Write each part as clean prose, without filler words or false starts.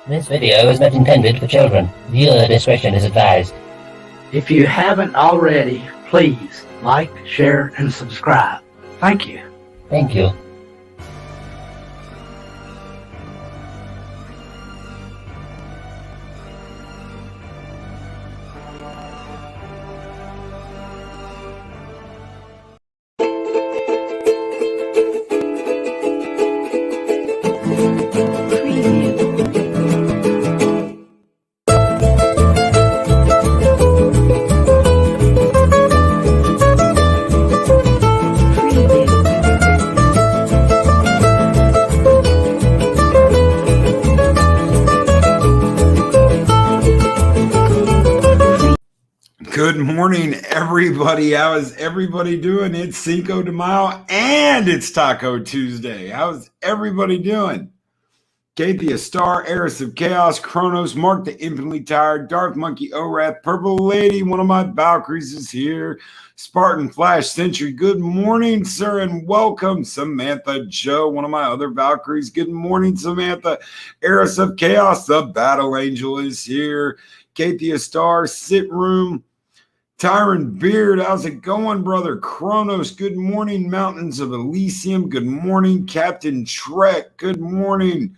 This video is not intended for children. Viewer discretion is advised. If you haven't already, please like, share, and subscribe. Thank you. Thank you. Good morning, everybody. How is everybody doing? It's Cinco de Mayo and it's Taco Tuesday. How's everybody doing? Kathia Star, Heiress of Chaos, Kronos, Mark the Infinitely Tired, Darth Monkey Orath, Purple Lady, one of my Valkyries is here, Spartan Flash Sentry. Good morning, sir, and welcome. Samantha Joe, one of my other Valkyries. Good morning, Samantha. Heiress of Chaos, the Battle Angel is here. Kathia Star, Sit Room. Tyron Beard, how's it going, brother? Kronos, good morning. Mountains of Elysium, good morning. Captain Trek, good morning.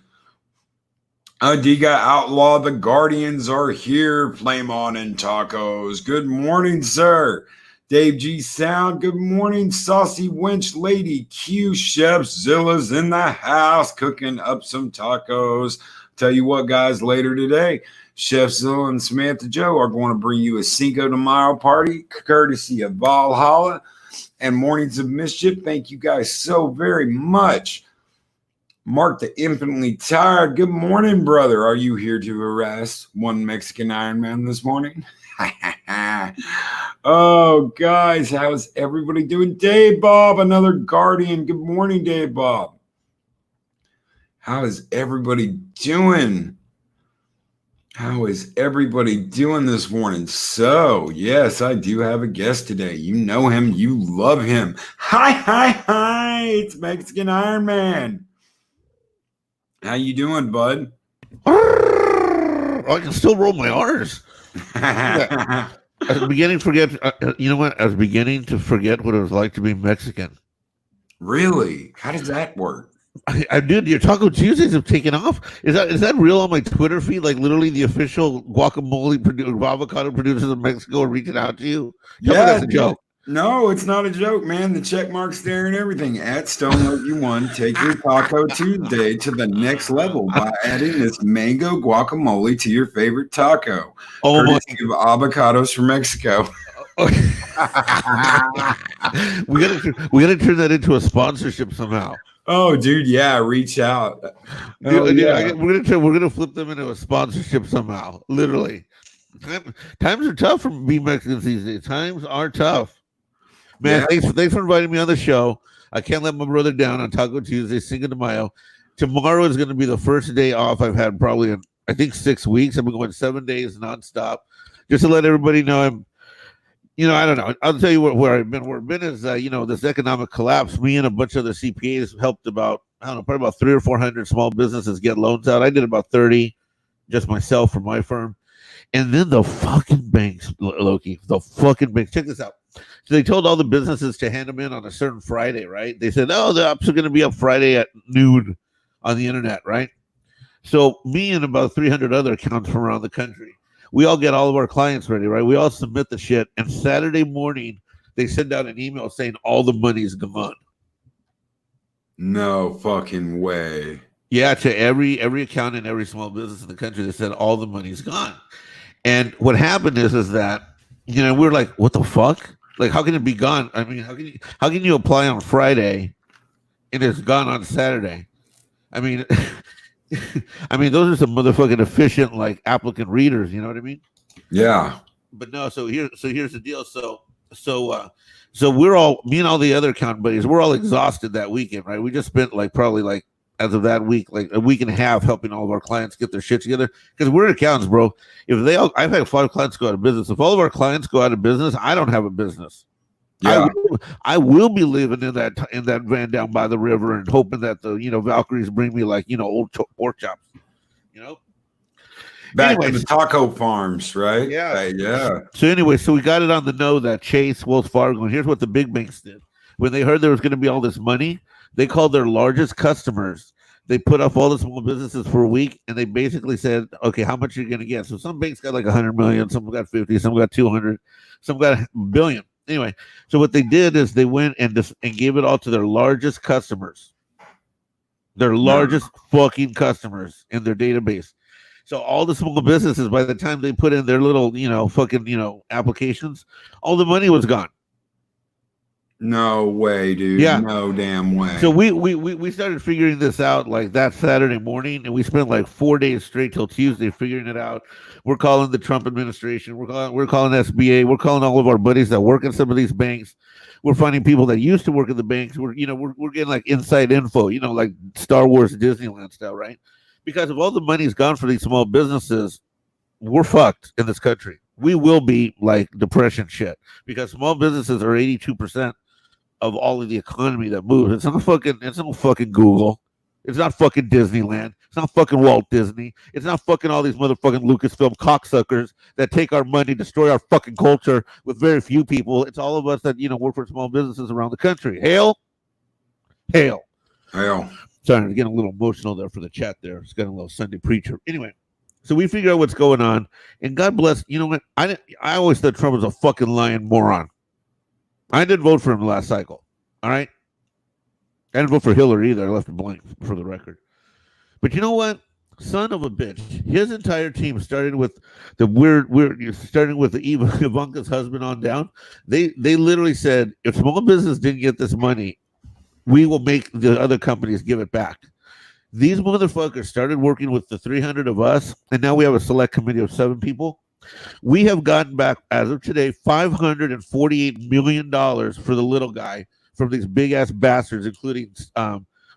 Diga Outlaw, the Guardians are here. Flame on and tacos. Good morning, sir. Dave G Sound, good morning. Saucy Wench Lady Q, Chef Zilla's in the house cooking up some tacos. Tell you what, guys, later today, Chef Zilla and Samantha Joe are going to bring you a Cinco de Mayo party, courtesy of Valhalla and Mornings of Mischief. Thank you guys so very much. Mark the Infinitely Tired. Good morning, brother. Are you here to arrest one Mexican Iron Man this morning? Oh, guys, how's everybody doing? Dave Bob, another Guardian. Good morning, Dave Bob. How is everybody doing? How is everybody doing this morning? So, yes, I do have a guest today. You know him. You love him. Hi. It's Mexican Iron Man. How you doing, bud? I can still roll my R's. I was beginning to forget. You know what? I was beginning to forget what it was like to be Mexican. Really? How does that work? I did. Your Taco Tuesdays have taken off. Is that real on my Twitter feed? Like literally, the official guacamole avocado producers of Mexico are reaching out to you. Tell me that's a joke. No, it's not a joke, man. The check mark's there and everything. At Stone Love You One, take your Taco Tuesday to the next level by adding this mango guacamole to your favorite taco. Oh my! Of avocados from Mexico. we gotta turn that into a sponsorship somehow. Oh, dude, yeah, reach out. We're gonna flip them into a sponsorship somehow. Literally, times are tough for me Mexicans these days. Times are tough, man. Yeah. Thanks for inviting me on the show. I can't let my brother down on Taco Tuesday, Cinco de Mayo. Tomorrow is going to be the first day off I've had probably in, I think, 6 weeks. I've been going 7 days nonstop, just to let everybody know I don't know. I'll tell you where I've been. Where I've been is, this economic collapse. Me and a bunch of other CPAs helped about, probably about 300 or 400 small businesses get loans out. I did about 30, just myself from my firm. And then the fucking banks, Loki, the fucking banks. Check this out. So they told all the businesses to hand them in on a certain Friday, right? They said, the apps are going to be up Friday at noon on the internet, right? So me and about 300 other accounts from around the country, we all get all of our clients ready, right? We all submit the shit. And Saturday morning, they send out an email saying all the money's gone. No fucking way. Yeah, to every account in every small business in the country, they said all the money's gone. And what happened is that, we're like, what the fuck? Like, how can it be gone? I mean, how can you apply on Friday and it's gone on Saturday? I mean, those are some motherfucking efficient, like, applicant readers. You know what I mean? Yeah. But no. So here's the deal. So we're all, me and all the other account buddies, we're all exhausted that weekend, right? We just spent probably as of that week, like a week and a half, helping all of our clients get their shit together. Because we're accountants, bro. I've had 5 clients go out of business. If all of our clients go out of business, I don't have a business. Yeah. I will be living in that van down by the river and hoping that the Valkyries bring me old pork chops. Back to the taco farms, right? Yeah. Yeah. So anyway, so we got it on the know that Chase, Wells Fargo, and here's what the big banks did. When they heard there was going to be all this money, they called their largest customers. They put up all the small businesses for a week, and they basically said, okay, how much are you going to get? So some banks got like 100 million, some got 50, some got 200, some got a billion. Anyway, so what they did is they went and gave it all to their largest customers. Their largest fucking customers in their database. So all the small businesses, by the time they put in their little, applications, all the money was gone. No way, dude. Yeah. No damn way. So we started figuring this out like that Saturday morning, and we spent like 4 days straight till Tuesday figuring it out. We're calling the Trump administration. We're calling SBA. We're calling all of our buddies that work in some of these banks. We're finding people that used to work in the banks. We're getting like inside info, like Star Wars Disneyland style, right? Because if all the money's gone for these small businesses, we're fucked in this country. We will be like depression shit because small businesses are 82% of all of the economy that moves. It's not fucking Google. It's not fucking Disneyland. It's not fucking Walt Disney. It's not fucking all these motherfucking Lucasfilm cocksuckers that take our money, destroy our fucking culture with very few people. It's all of us that, work for small businesses around the country. Hail. Hail. Hail. Sorry, I'm getting a little emotional there for the chat there. It's got a little Sunday preacher. Anyway, so we figure out what's going on. And God bless, you know what? I always thought Trump was a fucking lying moron. I didn't vote for him last cycle. All right? I didn't vote for Hillary either. I left it blank for the record. But you know what? Son of a bitch. His entire team, starting with Ivanka's husband on down, they literally said, if small business didn't get this money, we will make the other companies give it back. These motherfuckers started working with the 300 of us, and now we have a select committee of 7 people. We have gotten back, as of today, $548 million for the little guy from these big-ass bastards, including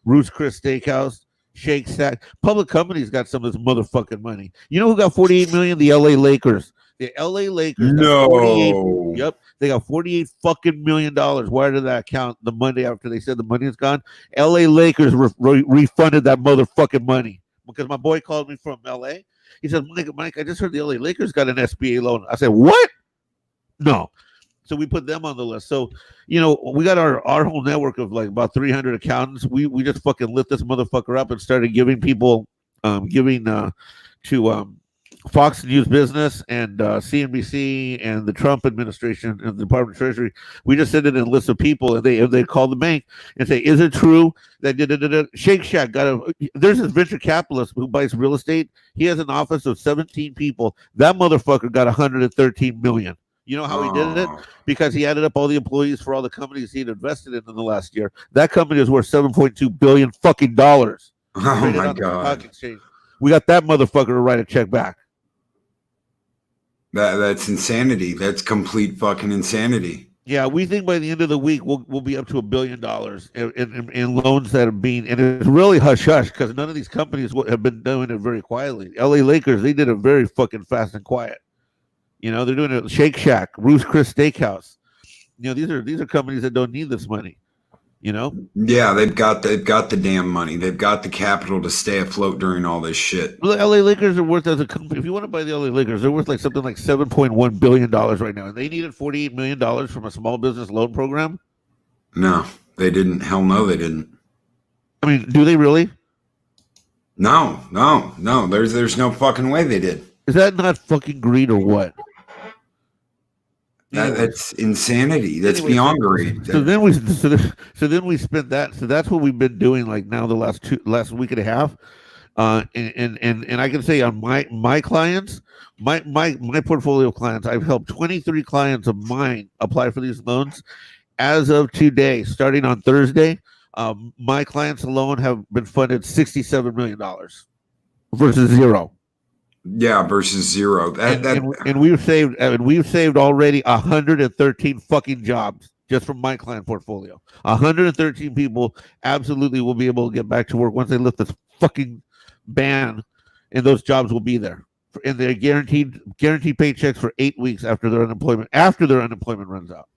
Ruth's Chris Steakhouse, Shake Shack. Public companies got some of this motherfucking money. You know who got $48 million? The LA Lakers. The LA Lakers. No. Yep. They got $48 fucking million. Why did that account the Monday after they said the money is gone? LA Lakers refunded that motherfucking money because my boy called me from LA. He said, Mike, I just heard the LA Lakers got an SBA loan. I said, what? No. So we put them on the list. So, we got our whole network of like about 300 accountants. We just fucking lit this motherfucker up and started giving people, to Fox News Business and CNBC and the Trump administration and the Department of Treasury. We just send it in a list of people, and they call the bank and say, "Is it true that Shake Shack there's this venture capitalist who buys real estate. He has an office of 17 people. That motherfucker got 113 million. You know how he did it? Because he added up all the employees for all the companies he'd invested in the last year. That company is worth $7.2 billion fucking dollars. Oh my God! We got that motherfucker to write a check back. That's insanity. That's complete fucking insanity. Yeah, we think by the end of the week we'll be up to $1 billion in loans that are being, and it's really hush hush because none of these companies have been doing it very quietly. LA Lakers, they did it very fucking fast and quiet. They're doing it. Shake Shack, Ruth's Chris Steakhouse. These are companies that don't need this money. Yeah, they've got the damn money. They've got the capital to stay afloat during all this shit. Well, the LA Lakers are worth, as a company, if you want to buy the LA Lakers, they're worth like something like $7.1 billion right now. And they needed $48 million from a small business loan program. No, they didn't. Hell no, they didn't. I mean, do they really? No. There's no fucking way they did. Is that not fucking greed or what? That's insanity. That's beyond greed. So then we spent that. So that's what we've been doing like now the last week and a half. And I can say on my clients, my portfolio clients, I've helped 23 clients of mine apply for these loans. As of today, starting on Thursday, my clients alone have been funded $67 million versus zero. Yeah, versus zero. And we've saved already 113 fucking jobs just from my client portfolio. 113 people absolutely will be able to get back to work once they lift this fucking ban, and those jobs will be there. And they're guaranteed paychecks for 8 weeks after their unemployment runs out.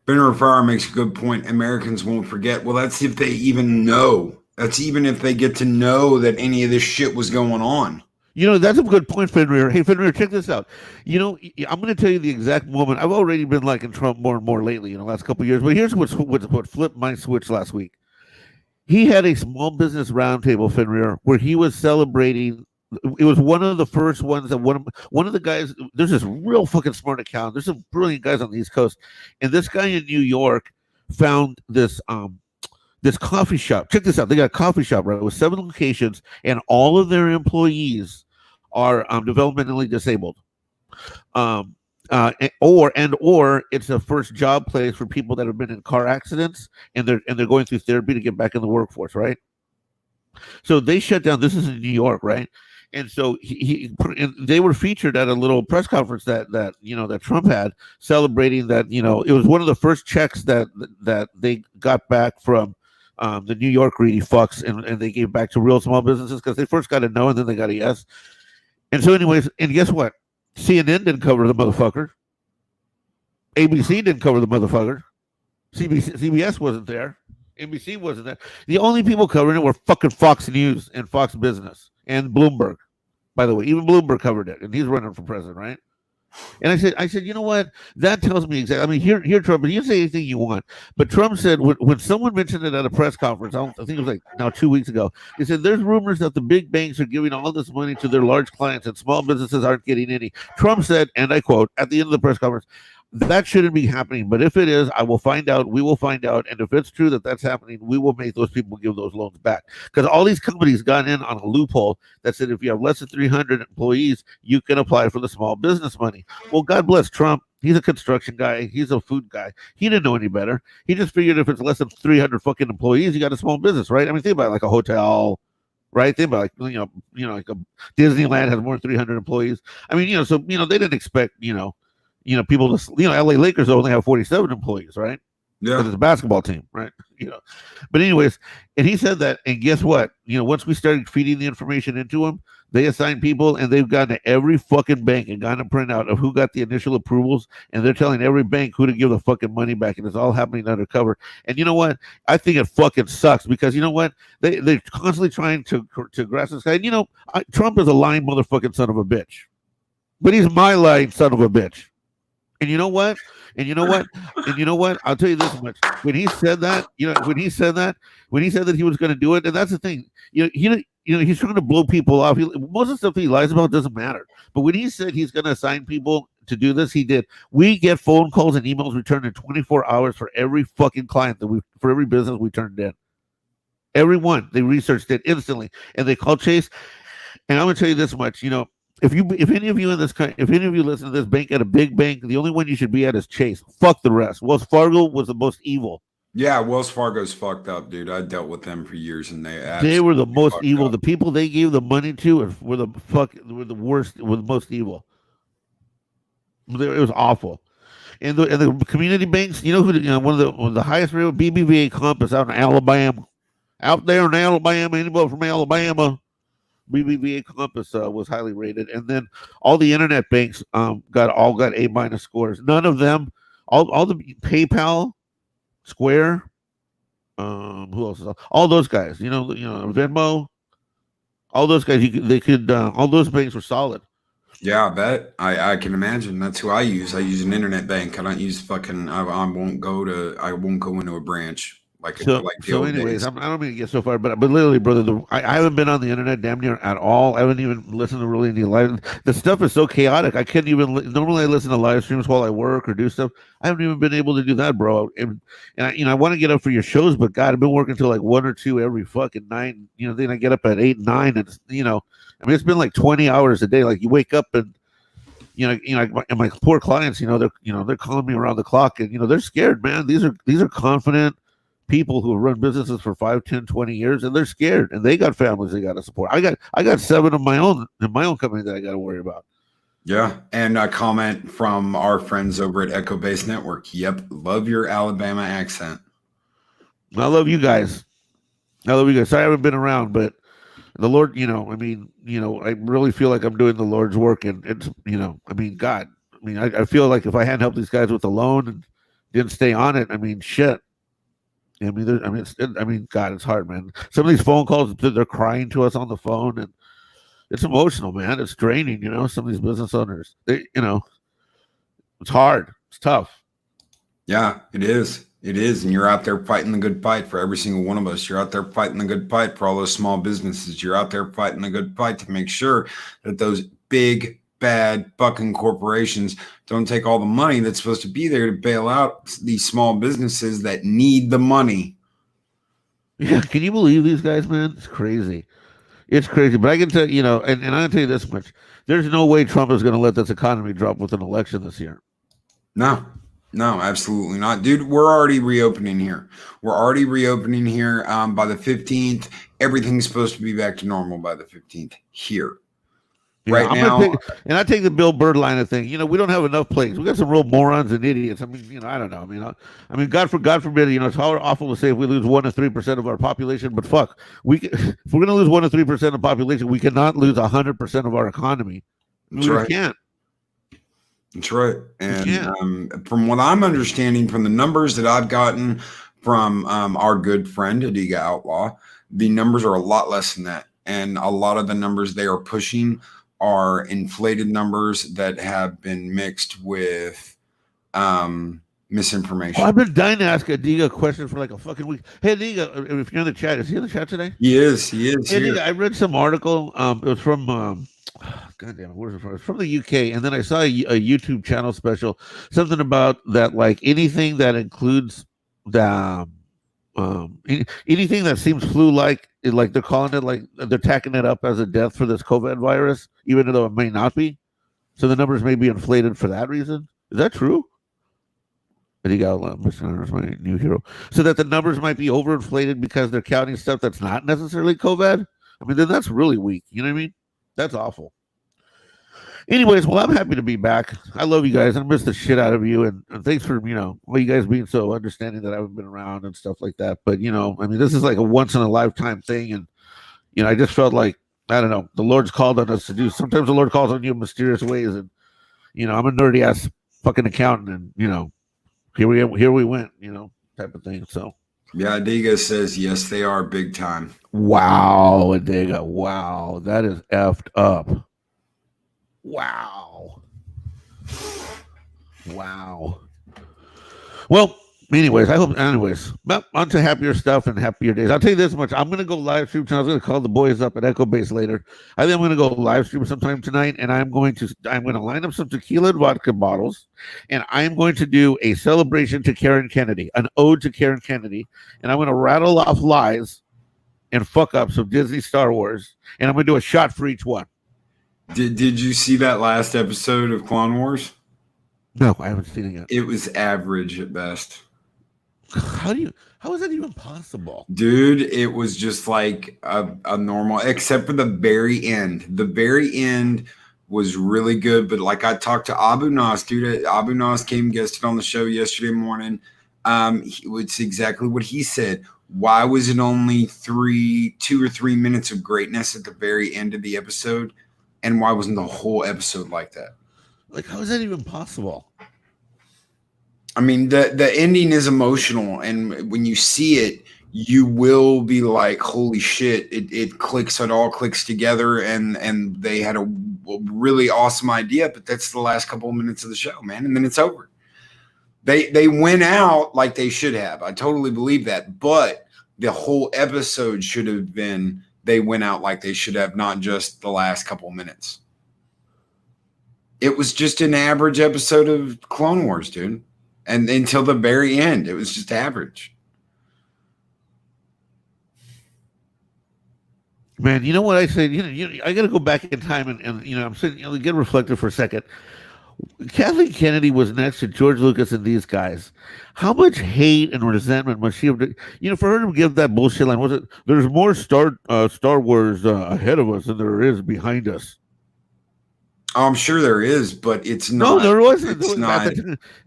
Benner Farrar makes a good point. Americans won't forget. Well, that's if they even know. That's even if they get to know that any of this shit was going on. That's a good point, Fenrir. Hey, Fenrir, check this out. I'm going to tell you the exact moment. I've already been liking Trump more and more lately in the last couple of years. But here's what flipped my switch last week. He had a small business roundtable, Fenrir, where he was celebrating. It was one of the first ones that one of the guys. There's this real fucking smart account. There's some brilliant guys on the East Coast, and this guy in New York found this coffee shop. Check this out. They got a coffee shop, right, with 7 locations, and all of their employees are developmentally disabled. Or it's a first job place for people that have been in car accidents and they're going through therapy to get back in the workforce, right? So they shut down. This is in New York, right? And so and they were featured at a little press conference that Trump had, celebrating that it was one of the first checks that they got back from the New York greedy fucks, and they gave back to real small businesses because they first got a no and then they got a yes. And so, anyways, and guess what? CNN didn't cover the motherfucker. ABC didn't cover the motherfucker. CBS wasn't there. NBC wasn't there. The only people covering it were fucking Fox News and Fox Business and Bloomberg. By the way, even Bloomberg covered it, and he's running for president, right? And I said, you know what? That tells me exactly. I mean, here, Trump, you can say anything you want, but Trump said when someone mentioned it at a press conference, I think it was like now 2 weeks ago, he said there's rumors that the big banks are giving all this money to their large clients and small businesses aren't getting any. Trump said, and I quote, at the end of the press conference, that shouldn't be happening. But if it is, I will find out. We will find out. And if it's true that that's happening, we will make those people give those loans back. Because all these companies got in on a loophole that said if you have less than 300 employees, you can apply for the small business money. Well, God bless Trump. He's a construction guy. He's a food guy. He didn't know any better. He just figured if it's less than 300 fucking employees, you got a small business, right? I mean, think about it, like a hotel, right? Think about like like a Disneyland has more than 300 employees. I mean, so they didn't expect people to LA Lakers only have 47 employees, right? Yeah, because it's a basketball team, right? But anyways, and he said that, and guess what? Once we started feeding the information into them, they assigned people, and they've gone to every fucking bank and gotten a printout of who got the initial approvals, and they're telling every bank who to give the fucking money back, and it's all happening undercover. And you know what? I think it fucking sucks because you know what? They're constantly trying to grasp this guy. And, Trump is a lying motherfucking son of a bitch, but he's my lying son of a bitch. And you know what? I'll tell you this much. When he said that, when he said that he was going to do it, and that's the thing. He's trying to blow people off. Most of the stuff he lies about doesn't matter. But when he said he's going to assign people to do this, he did. We get phone calls and emails returned in 24 hours for every fucking client for every business we turned in. Everyone, they researched it instantly, and they called Chase. And I'm going to tell you this much. If any of you listen to this bank at a big bank, the only one you should be at is Chase. Fuck the rest. Wells Fargo was the most evil. Yeah, Wells Fargo's fucked up, dude. I dealt with them for years, and they were the most evil. Up. The people they gave the money to were the worst, were the most evil. It was awful. And the community banks, one of the highest rated BBVA Compass out in Alabama, out there in Alabama. Anybody from Alabama? BBVA Compass was highly rated, and then all the internet banks got A- scores. None of them, all the PayPal, Square, who else? All those guys, Venmo, all those guys. All those banks were solid. Yeah, I bet. I can imagine. That's who I use. I use an internet bank. I don't use fucking. I won't go into a branch. Anyways, I don't mean to get so far, but literally, brother, I haven't been on the internet damn near at all. I haven't even listened to really any live. The stuff is so chaotic. I can't even. Normally, I listen to live streams while I work or do stuff. I haven't even been able to do that, bro. And I want to get up for your shows, but God, I've been working till like 1 or 2 every fucking night. Then I get up at 8, 9, and it's been like 20 hours a day. Like you wake up and. And my poor clients, they're calling me around the clock, and they're scared, man. These are confident people who have run businesses for 5, 10, 20 years, and they're scared, and they got families they got to support. I got 7 of my own in my own company that I got to worry about. Yeah, and a comment from our friends over at Echo Base Network. Yep, love your Alabama accent. I love you guys. Sorry I haven't been around, but the Lord, I really feel like I'm doing the Lord's work, and it's, God, I feel like if I hadn't helped these guys with the loan and didn't stay on it, shit. God, it's hard, man. Some of these phone calls, they're crying to us on the phone, and It's emotional, man. It's draining. Some of these business owners, it's hard. It's tough. Yeah, it is. It is. And you're out there fighting the good fight for every single one of us. You're out there fighting the good fight for all those small businesses. You're out there fighting the good fight to make sure that those big, bad fucking corporations don't take all the money that's supposed to be there to bail out these small businesses that need the money. Yeah, can you believe these guys, man? It's crazy. It's crazy. But I can tell you, and I can tell you this much. There's no way Trump is going to let this economy drop with an election this year. No, absolutely not. Dude, we're already reopening here. By the 15th. Everything's supposed to be back to normal by the 15th here. Yeah, I take the Bill Burr line of thing. We don't have enough plagues. We got some real morons and idiots. I mean, I don't know. I mean, God forbid. It's awful to say if we lose 1 to 3% of our population, but fuck, if we're gonna lose 1 to 3% of the population, we cannot lose 100% of our economy. We can't. That's right. And from what I'm understanding, from the numbers that I've gotten from our good friend Adiga Outlaw, the numbers are a lot less than that, and a lot of the numbers they are pushing are inflated numbers that have been mixed with misinformation. I've been dying to ask Adiga a question for like a fucking week. Hey, Adiga, if you're in the chat, is he in the chat today? He is. Hey, Adiga, I read some article. It was from, God damn it, where's it from? It's from the UK. And then I saw a YouTube channel special, something about that, like anything that includes the anything that seems flu-like, like they're calling it, like they're tacking it up as a death for this COVID virus, even though it may not be. So the numbers may be inflated for that reason. Is that true? But he got my new hero. So that the numbers might be overinflated because they're counting stuff that's not necessarily COVID. I mean, then that's really weak. You know what I mean? That's awful. Anyways, well, I'm happy to be back. I love you guys. I miss the shit out of you. And thanks for, you guys being so understanding that I haven't been around and stuff like that. But, I mean, this is like a once in a lifetime thing. And, I just felt like, I don't know, the Lord's called on us to do. Sometimes the Lord calls on you in mysterious ways. And, I'm a nerdy ass fucking accountant. And, here we went, type of thing. So. Yeah, Adiga says, yes, they are big time. Wow, Adiga. Wow. That is effed up. Wow. Well, but on to happier stuff and happier days. I'll tell you this much. I'm going to go live stream tonight. I was going to call the boys up at Echo Base later. I think I'm going to go live stream sometime tonight, and I'm going to line up some tequila and vodka bottles, and I'm going to do a celebration to Karen Kennedy, an ode to Karen Kennedy, and I'm going to rattle off lies and fuck ups of Disney Star Wars, and I'm going to do a shot for each one. Did you see that last episode of Clone Wars? No, I haven't seen it yet. It was average at best. How is that even possible? Dude, it was just like a normal, except for the very end. The very end was really good, but like I talked to Abu Nas, dude. Abu Nas came guested on the show yesterday morning. It's exactly what he said. Why was it only 2 or 3 minutes of greatness at the very end of the episode? And why wasn't the whole episode like that? Like, how is that even possible? I mean, the ending is emotional, and when you see it, you will be like, holy shit, it clicks, it all clicks together, and they had a really awesome idea, but that's the last couple of minutes of the show, man, and then it's over. They went out like they should have. I totally believe that, but the whole episode should have been they went out like they should have, not just the last couple of minutes. It was just an average episode of Clone Wars, dude. And until the very end, it was just average. Man, you know what I say? I got to go back in time and I'm sitting, get reflective for a second. Kathleen Kennedy was next to George Lucas and these guys. How much hate and resentment must she have? For her to give that bullshit line, was it? There's more Star Wars ahead of us than there is behind us. Oh, I'm sure there is, but it's not. No, there wasn't. It's not.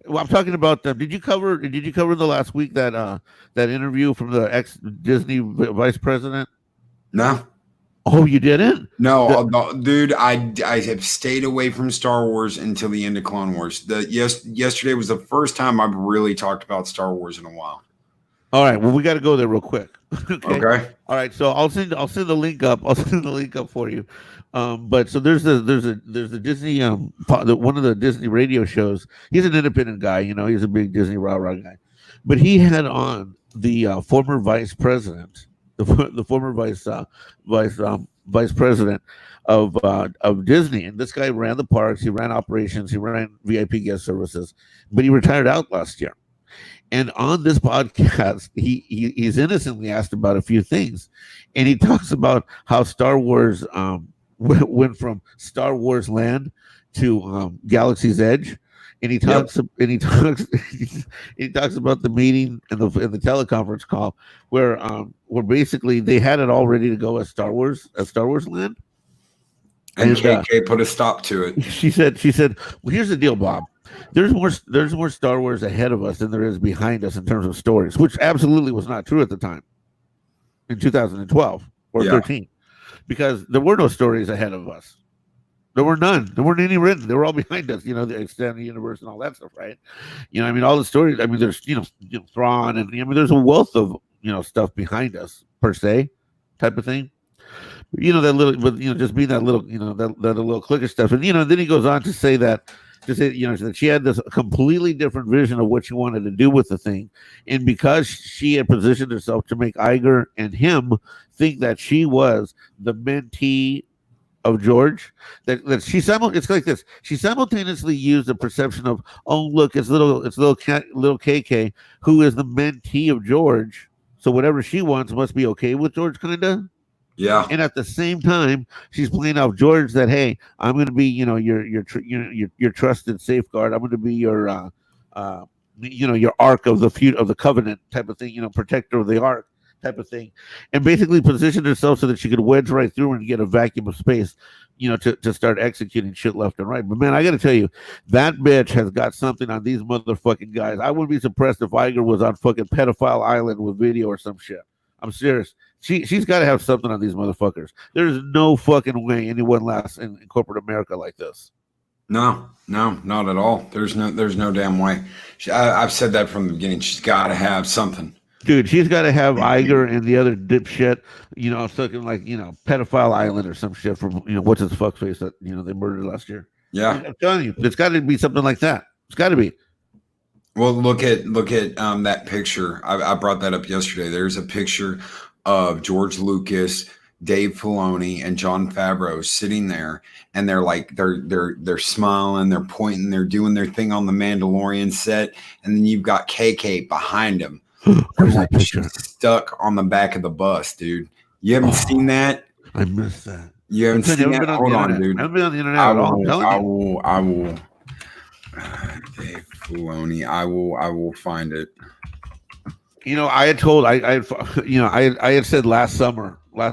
Well, I'm talking about them. Did you cover the last week that interview from the ex-Disney vice president? No. Oh, you didn't? No, dude. I have stayed away from Star Wars until the end of Clone Wars. Yesterday was the first time I've really talked about Star Wars in a while. All right. Well, we got to go there real quick. Okay. All right. So I'll send the link up. I'll send the link up for you. But so there's a Disney one of the Disney radio shows. He's an independent guy. He's a big Disney rah guy. But he had on the former vice president, the former vice president of Disney, and this guy ran the parks. He ran operations. He ran VIP guest services. But he retired out last year. And on this podcast, he's innocently asked about a few things, and he talks about how Star Wars went from Star Wars Land to Galaxy's Edge, and he talks he talks about the meeting and the teleconference call where basically they had it all ready to go as Star Wars Land, and KK put a stop to it. She said, "Well, here's the deal, Bob. There's more Star Wars ahead of us than there is behind us in terms of stories," which absolutely was not true at the time in 2012 or 13, because there were no stories ahead of us. There were none. There weren't any written. They were all behind us. The extended universe and all that stuff, right? All the stories. There's Thrawn, and there's a wealth of stuff behind us per se, type of thing. That little, but just being that little, that little clicker stuff, and then he goes on to say that. That she had this completely different vision of what she wanted to do with the thing, and because she had positioned herself to make Iger and him think that she was the mentee of George, that it's like this. She simultaneously used the perception of, oh look, it's little KK who is the mentee of George, so whatever she wants must be okay with George, kinda. Yeah. And at the same time, she's playing off George that, hey, I'm going to be, your trusted safeguard. I'm going to be your ark of the covenant type of thing, protector of the ark type of thing, and basically positioned herself so that she could wedge right through and get a vacuum of space, to start executing shit left and right. But man, I got to tell you, that bitch has got something on these motherfucking guys. I wouldn't be surprised if Iger was on fucking Pedophile Island with video or some shit. I'm serious. She's got to have something on these motherfuckers. There's no fucking way anyone lasts in corporate America like this. No, not at all. There's no damn way. I've said that from the beginning. She's got to have something. Dude, she's got to have Iger and the other dipshit, something like, Pedophile Island or some shit from, what's his fuckface that, they murdered last year. Yeah. I'm telling you, it's got to be something like that. It's got to be. Well, look at that picture. I brought that up yesterday. There's a picture of George Lucas, Dave Filoni, and Jon Favreau sitting there, and they're like they're smiling, they're pointing, they're doing their thing on the Mandalorian set, and then you've got KK behind them. Where's that picture? Stuck on the back of the bus, dude. You haven't seen that? I missed that. You haven't seen that? Hold on, dude. I haven't been on the internet at all. I will. Dave Filoni. I will find it. I had told I had said last summer. I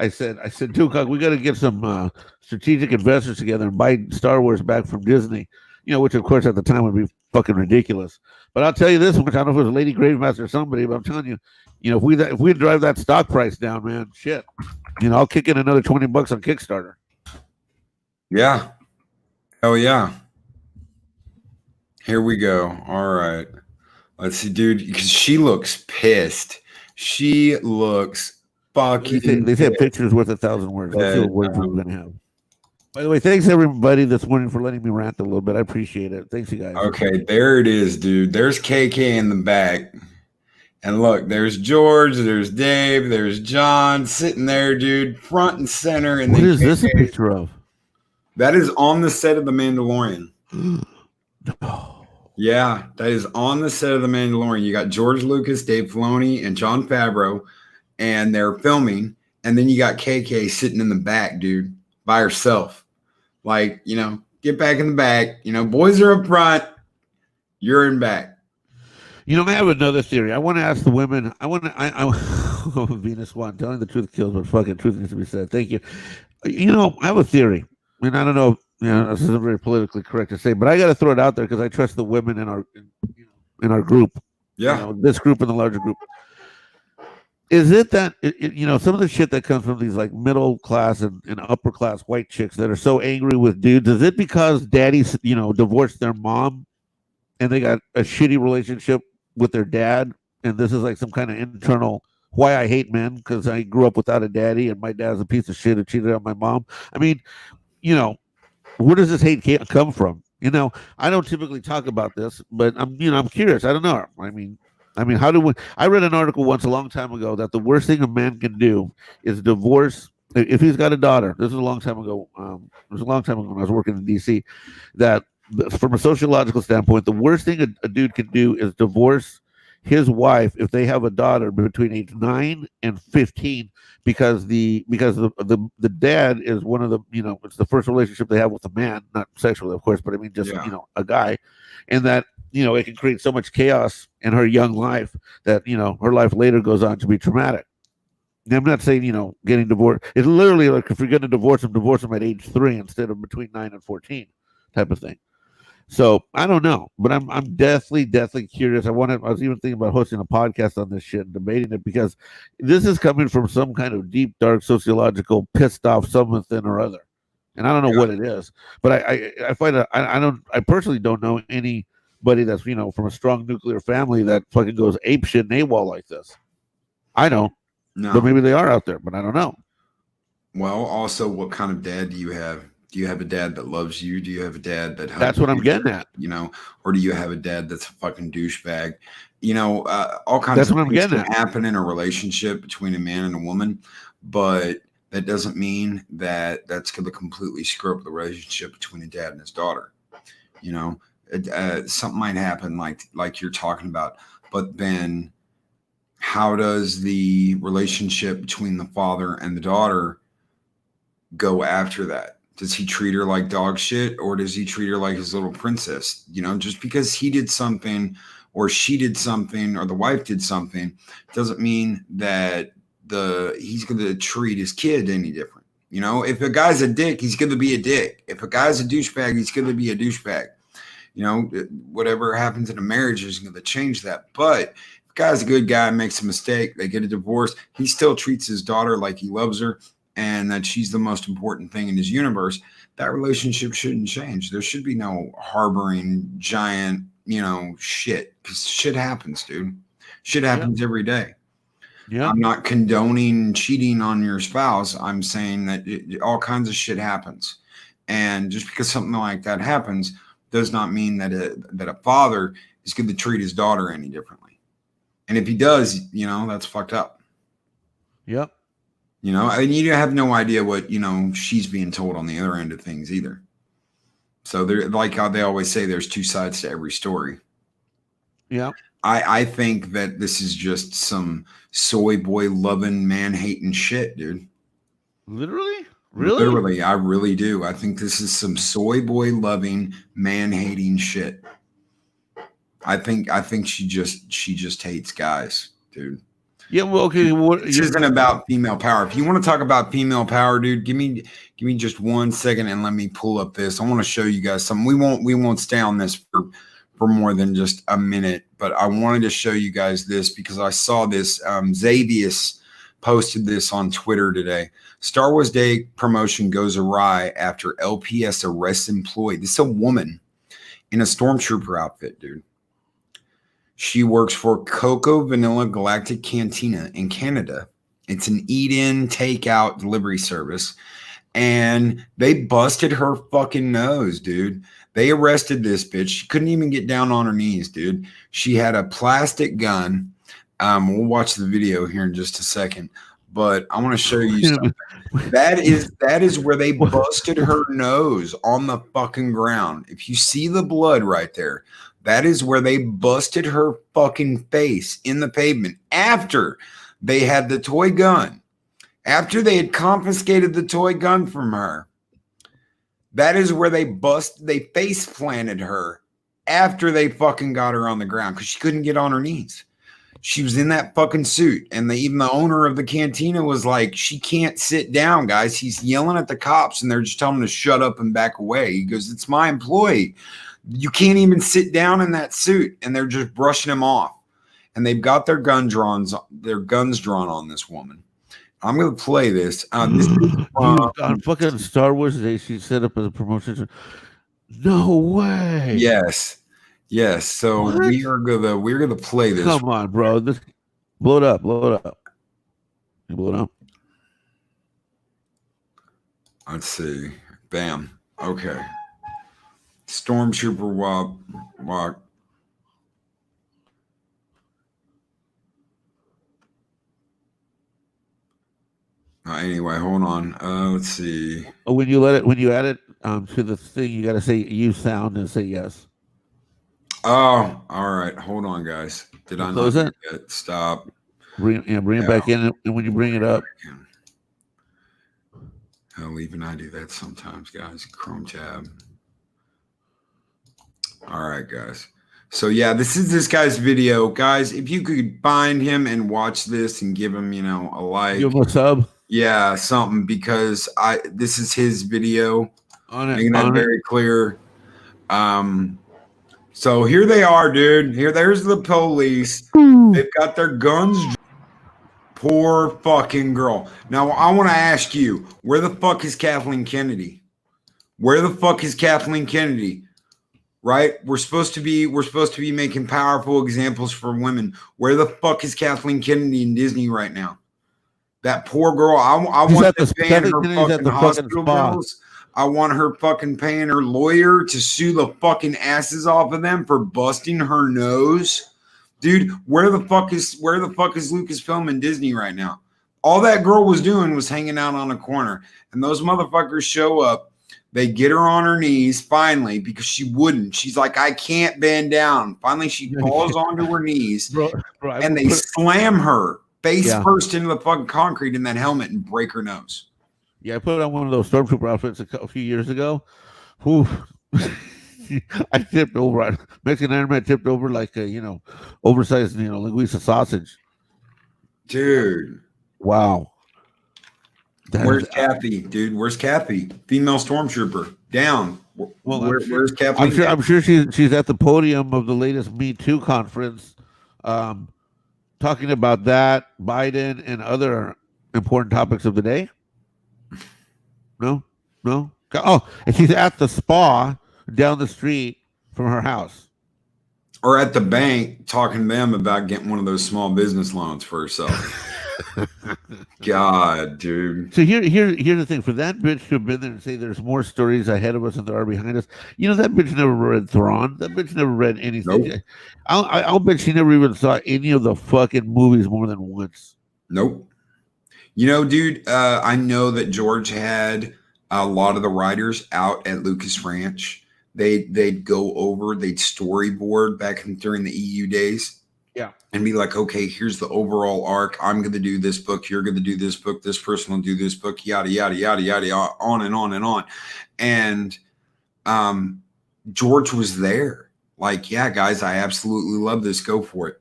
said, Tukuk, we got to get some strategic investors together and buy Star Wars back from Disney. Which of course at the time would be fucking ridiculous. But I'll tell you this much: I don't know if it was Lady Gravemaster or somebody, but I'm telling you, if we drive that stock price down, man, shit, I'll kick in another $20 on Kickstarter. Yeah. Oh yeah. Here we go. All right. Let's see, dude, because she looks pissed. She looks fucking. They said pictures worth 1,000 words. Let's see what words we're gonna have. By the way, thanks everybody this morning for letting me rant a little bit. I appreciate it. Thanks, you guys. Okay, there it is, dude. There's KK in the back. And look, there's George, there's Dave, there's John sitting there, dude, front and center. And what is this a picture of? That is on the set of The Mandalorian. Oh. Yeah, that is on the set of The Mandalorian. You got George Lucas, Dave Filoni, and Jon Favreau, and they're filming. And then you got KK sitting in the back, dude, by herself. Like, get back in the back. Boys are up front. You're in back. I have another theory. I want to ask the women. I Venus One, telling the truth kills, but fucking truth needs to be said. Thank you. I have a theory. And I don't know, this isn't very politically correct to say, but I got to throw it out there because I trust the women in our group. Yeah. This group and the larger group. Is it that, some of the shit that comes from these like middle class and upper class white chicks that are so angry with dudes, is it because daddies, divorced their mom and they got a shitty relationship with their dad, and this is like some kind of internal why I hate men because I grew up without a daddy, and my dad's a piece of shit who cheated on my mom. I mean, where does this hate come from? I don't typically talk about this, but I'm curious. I don't know. How do we? I read an article once a long time ago that the worst thing a man can do is divorce. If he's got a daughter, this was a long time ago. It was a long time ago when I was working in D.C. That from a sociological standpoint, the worst thing a dude can do is divorce his wife if they have a daughter between age 9 and 15 because the dad is one of the it's the first relationship they have with a man, not sexually of course, but I mean just a guy, and that it can create so much chaos in her young life that her life later goes on to be traumatic. And I'm not saying getting divorced. It's literally like if you're going to divorce him at age 3 instead of between 9 and 14 type of thing. So I don't know, but I'm definitely curious. I was even thinking about hosting a podcast on this shit and debating it because this is coming from some kind of deep, dark, sociological, pissed off something or other, and I don't know what it is. But I find I personally don't know anybody that's from a strong nuclear family that fucking goes ape shit and AWOL like this. I don't. No. But maybe they are out there, but I don't know. Well, also, what kind of dad do you have? Do you have a dad that loves you? Do you have a dad that that's what I'm getting at? Or do you have a dad that's a fucking douchebag? All kinds of things can happen in a relationship between a man and a woman, but that doesn't mean that that's going to completely screw up the relationship between a dad and his daughter. Something might happen like you're talking about, but then how does the relationship between the father and the daughter go after that? Does he treat her like dog shit, or does he treat her like his little princess? Just because he did something or she did something or the wife did something doesn't mean that he's going to treat his kid any different. If a guy's a dick, he's going to be a dick. If a guy's a douchebag, he's going to be a douchebag. Whatever happens in a marriage isn't going to change that. But if a guy's a good guy, makes a mistake, they get a divorce, he still treats his daughter like he loves her and that she's the most important thing in his universe. That relationship shouldn't change. There should be no harboring giant, shit, because shit happens, dude. Shit happens every day. Yeah. I'm not condoning cheating on your spouse. I'm saying that all kinds of shit happens. And just because something like that happens does not mean that a father is going to treat his daughter any differently. And if he does, that's fucked up. Yep. And you have no idea what, she's being told on the other end of things either. So they're like how they always say there's two sides to every story. Yeah. I think that this is just some soy boy loving, man hating shit, dude. Literally? Really? Literally, I really do. I think this is some soy boy loving, man hating shit. I think she just hates guys, dude. Yeah, well, okay. This isn't about female power. If you want to talk about female power, dude, give me just 1 second and let me pull up this. I want to show you guys something. We won't stay on this for more than just a minute, but I wanted to show you guys this because I saw this. Xavius posted this on Twitter today. Star Wars Day promotion goes awry after LPS arrests employee. This is a woman in a stormtrooper outfit, dude. She works for Cocoa Vanilla Galactic Cantina in Canada. It's an eat-in, takeout delivery service. And they busted her fucking nose, dude. They arrested this bitch. She couldn't even get down on her knees, dude. She had a plastic gun. We'll watch the video here in just a second. But I want to show you something. That is where they busted her nose on the fucking ground. If you see the blood right there, that is where they busted her fucking face in the pavement after they had the toy gun. After they had confiscated the toy gun from her. That is where they face planted her after they fucking got her on the ground because she couldn't get on her knees. She was in that fucking suit. And even the owner of the cantina was like, she can't sit down, guys. He's yelling at the cops and they're just telling him to shut up and back away. He goes, it's my employee. You can't even sit down in that suit. And they're just brushing him off. And they've got their guns drawn on this woman. I'm going to play this. This is on fucking Star Wars Day, she set up as a promotion. No way. Yes. Yes. So What? we're gonna play this. Come on, bro. Blow it up. Blow it up. You blow it up. Let's see. Bam. Okay. Stormtrooper walk. Anyway, hold on. Let's see. Oh, when you add it to the thing, you got to say use sound and say yes. Oh, all right. Hold on, guys. Did I Close not it? get stop? Bring it back in, and when you bring it up, hell, even I do that sometimes, guys. Chrome tab. All right, guys. So yeah, this is this guy's video, guys. If you could find him and watch this and give him, a like, give him a sub. Yeah, something, because this is his video. On it, making that very clear. So here they are, dude. There's the police. They've got their guns. Poor fucking girl. Now I want to ask you, where the fuck is Kathleen Kennedy? Where the fuck is Kathleen Kennedy? Right? We're supposed to be making powerful examples for women. Where the fuck is Kathleen Kennedy in Disney right now? That poor girl. I want to paying her fucking hospital bills. I want her fucking paying her lawyer to sue the fucking asses off of them for busting her nose. Dude, where the fuck is Lucasfilm in Disney right now? All that girl was doing was hanging out on a corner. And those motherfuckers show up. They get her on her knees finally, because she wouldn't. She's like, I can't bend down. Finally, she falls onto her knees, and they slam her face first into the fucking concrete in that helmet and break her nose. Yeah, I put on one of those Stormtrooper outfits a few years ago. Whew. I tipped over. Mexican Iron Man tipped over like a, oversized, linguiça sausage. Dude. Wow. Where's Kathy, dude? Where's Kathy? Female Stormtrooper. Down. Well, where's Kathy? I'm sure she's at the podium of the latest Me Too conference, talking about that, Biden, and other important topics of the day. No. Oh, and she's at the spa down the street from her house. Or at the bank talking to them about getting one of those small business loans for herself. God, dude. So here's the thing. For that bitch to have been there and say there's more stories ahead of us than there are behind us, that bitch never read Thrawn. That bitch never read anything. Nope. I'll bet she never even saw any of the fucking movies more than once. Nope. Dude, I know that George had a lot of the writers out at Lucas Ranch. They'd go over, they'd storyboard back during the EU days. Yeah. And be like, okay, here's the overall arc. I'm going to do this book. You're going to do this book. This person will do this book, yada, yada, yada, yada, on and on and on. And George was there. Like, yeah, guys, I absolutely love this. Go for it.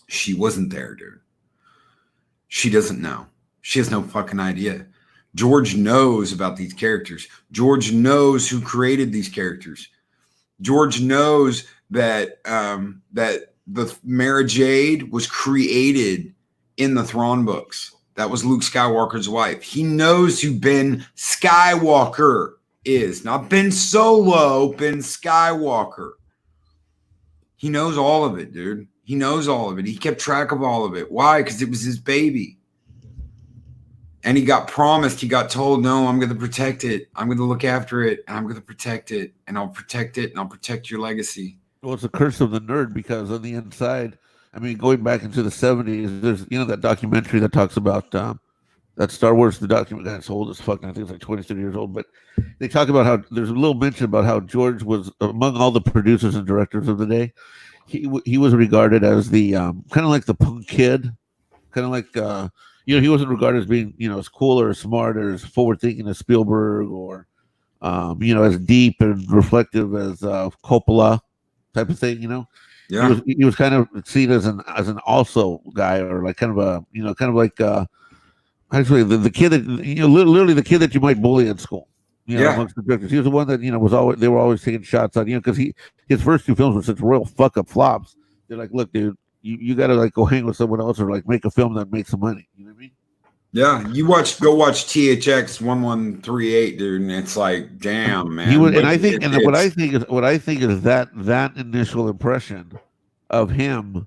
She wasn't there, dude. She doesn't know. She has no fucking idea. George knows about these characters. George knows who created these characters. George knows that the Mara Jade was created in the Thrawn books. That was Luke Skywalker's wife. He knows who Ben Skywalker is. Not Ben Solo, Ben Skywalker. He knows all of it, dude. He knows all of it. He kept track of all of it. Why? Because it was his baby. And he got promised, he got told, no, I'm going to protect it. I'm going to look after it, and I'm going to protect it, and I'll protect it, and I'll protect your legacy. Well, it's a curse of the nerd, because on the inside, going back into the 70s, there's, that documentary that talks about that Star Wars, the documentary, that's old as fuck. I think it's like 20, 30 years old, but they talk about how there's a little mention about how George was, among all the producers and directors of the day, he was regarded as the kind of like the punk kid, kind of like, he wasn't regarded as being, as cool or as smart or as forward thinking as Spielberg or, as deep and reflective as Coppola type of thing, Yeah. He was kind of seen as an also guy, or like kind of a, kind of like actually the kid that, literally the kid that you might bully in school. Amongst the directors. He was the one that, they were always taking shots on, because his first two films were such royal fuck up flops. They're like, look, dude, you got to like go hang with someone else or like make a film that makes some money. You know what I mean? Yeah, go watch THX 1138, dude, and it's like, damn, man. He would, and I think, and what I think is that initial impression of him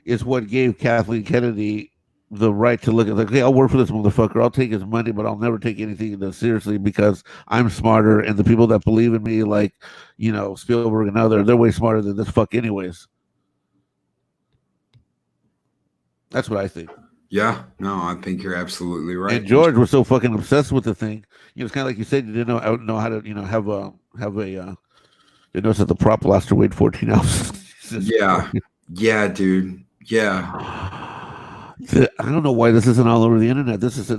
is what gave Kathleen Kennedy the right to look at, like, hey, I'll work for this motherfucker. I'll take his money, but I'll never take anything seriously because I'm smarter, and the people that believe in me, like, you know, Spielberg and other, they're way smarter than this fuck, anyways. That's what I think. Yeah, no, I think you're absolutely right. And George was so fucking obsessed with the thing. You know, it's kind of like you said, you didn't know how to, you know, have a. You notice that the prop blaster weighed 14 ounces. Yeah, dude. Yeah. I don't know why this isn't all over the internet. This is the